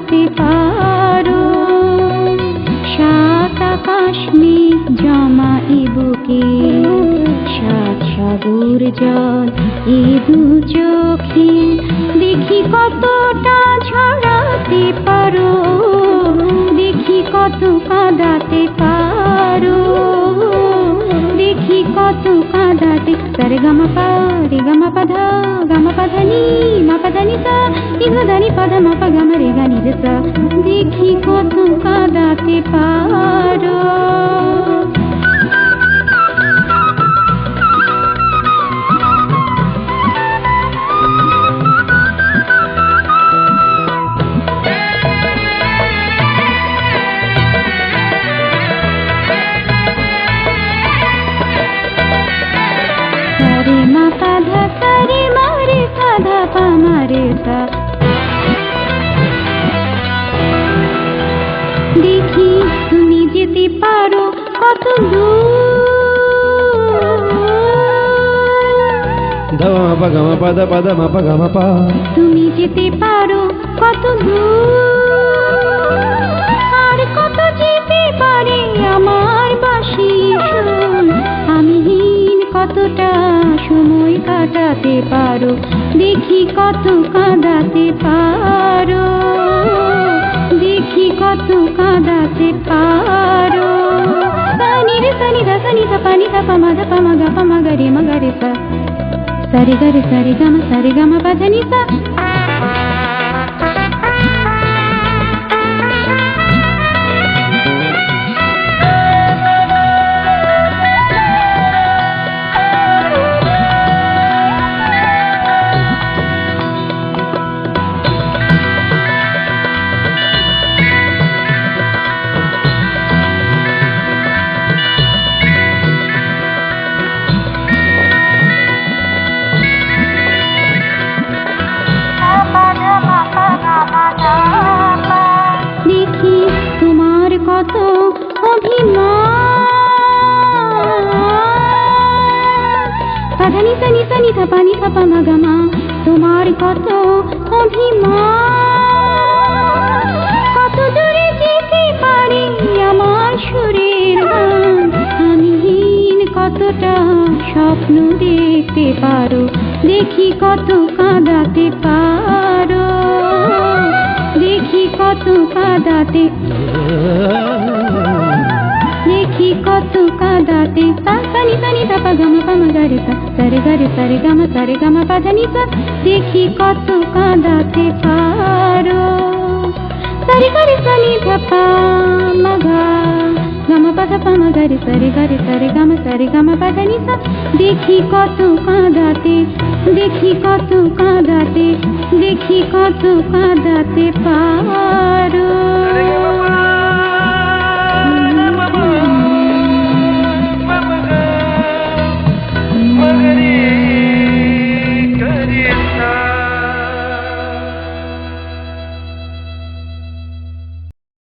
কাঁদাতে পারো। সাত আকাশ মেঘ জমা এ বুকে, সাত সাগর জল এ দু চোখে, দেখি কতটা ছড়াতে পারো, দেখি কত কাঁদাতে পারো, দেখি কত কাঁদাতে। সারে গামা পা রে গামা পাধা গামা পাধানি মা পাধানি সা ইগধানি পাধা মা পা গামা রে গানি রে সা, দেখি কত কাঁদাতে পারো। দেখি তুমি যেতে পারো কত দূর, তুমি যেতে পারো কত দূর, আর কত যেতে পারে আমার বাঁশি সুর। আমি হীন কতটা সময় কাটাতে পারো, দেখি কত কাঁদাতে পারো, দেখি কত কাঁদাতে পারো। সানি রে সানি দা সানি দা পানি দা পামা দা পামা গা পামা গা রে মা গা রে সা, সারে গা রে সারে গামা পাধানি সা। কত অভিমান, পাধানি সানি সানি থা পানি থা পামা গামা, তোমার কত অভিমান, কত দূরে যেতে পারে আমার সুরের গান। আমি হীন কতটা স্বপ্ন দেখতে পারো, দেখি কত কাঁদাতে পারো, দেখি কত কাঁদাতে, দেখি কত কাঁদাতে। সানি সানি দা পা গামা পামা গা রে সা, সারে গামা পাধানি সা, দেখি কত কাঁদাতে পারো। সারে সানি দা পা মা গা গামা পাধা পামা গা রে সারে গামা পাধানি সা, দেখি কত কাঁদাতে, দেখি কত কাঁদাতে, দেখি কত কাঁদাতে পারো।